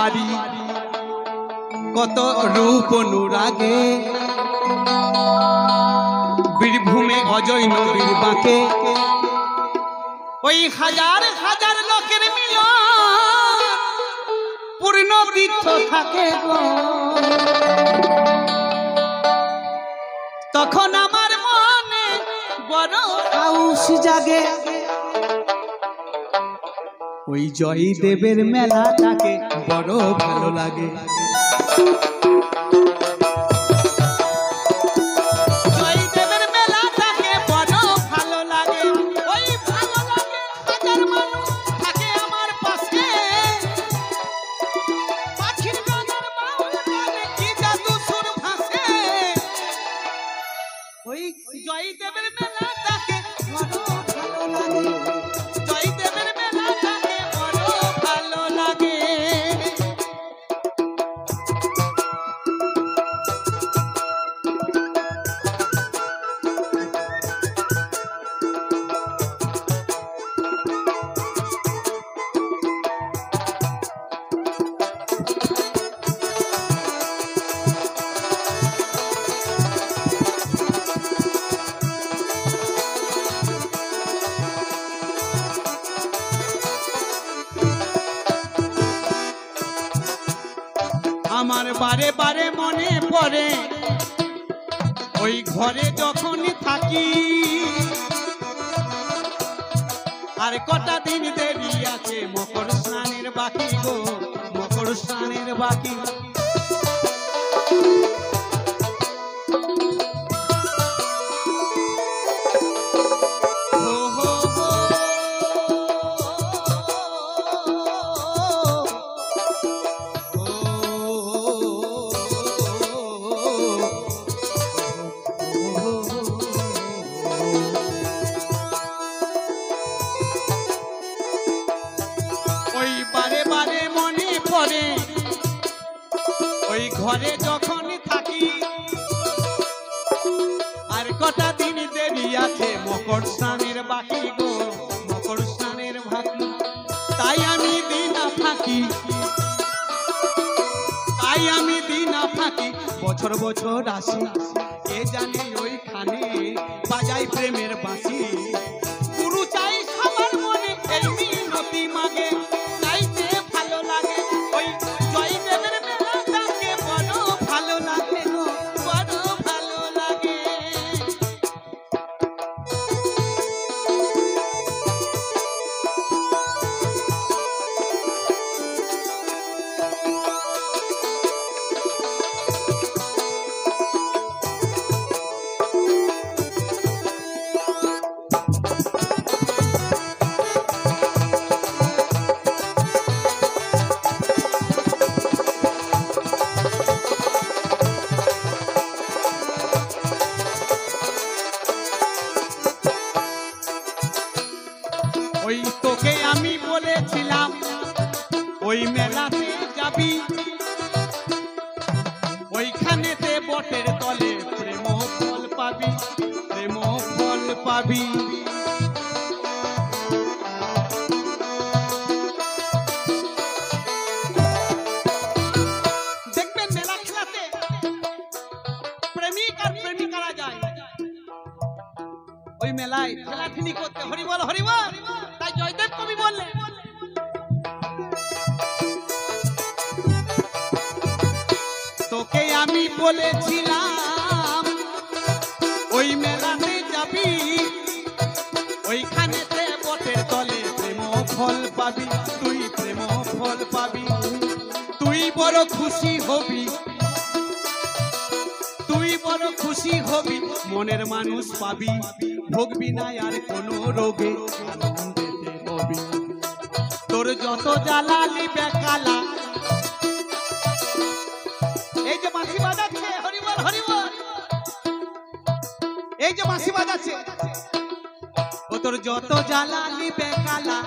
বাড়ি কত রূপ অনুরাগে বীরভূমে অজয় নবীর বাঁকে ওই হাজার হাজার লোকের মিলন পূর্ণ তীর্থ থাকে গো তখন আমার মনে বড় আউশ জাগে ওই জয়দেবের মেলাটাকে বড় ভালো লাগে জয়দেবের মেলাটাকে বড় ভালো লাগে ওই ভালো লাগে হাজার মানুষ থাকে আমার পাশে পাখির গানের বাউল গানে কি জাদু সুর ভাসে ওই জয়দেবের মেলাটাকে বড় ভালো লাগে জয়দেবের মেলাটাকে বড় ভালো লাগে আমার বারে বারে মনে পড়ে ওই ঘরে যখন থাকি আর কটা দিন দেরি আছে মকর স্নানের বাকি গো মকর স্নানের বাকি ওই ঘরে যখন থাকি আর কটা দিন দেরি আছে মকর স্নানের বাকি গো মকর স্নানের বাকি তাই আমি দিন ফাঁকি বছর বছর আসি কে জানে ওইখানে বাজাই প্রেমের বাঁশি গুরু চাই সবার মনে এই মিনতি মাগে চাইতে ভালো লাগে ওই জয়দেবের মেলাটাকে বড় ভালো লাগে গো বড় ভালো লাগে ওই তোকে আমি বলেছিলাম ওই মেলাতে যাবি ওইখানেতে বটের তলে প্রেম ফল পাবি প্রেম ফল পাবি দেখবেন মেলা খেলাতে প্রেমিক আর প্রেমিকারা যায় ওই মেলায় খেলাখেলি করতে হরিবল হরিবল তাই জয়দেব কবি বললেন তোকে আমি বলেছিলাম ওই মেলাতে যাবি ওইখানেতে বটের তলে প্রেম ফল পাবি তুই প্রেম ফল পাবি তুই বড় খুশি হবি তুই বড় খুশি হবি মনের মানুষ পাবি ভোগবি না আর কোনো রোগে আনন্দেতে হবি তোর যত জ্বালালি বেকালা এই যে বাঁশি বাজাচ্ছে হরিবল হরিবল এই যে বাঁশি বাজাচ্ছে ও তোর যত জ্বালালি বেকালা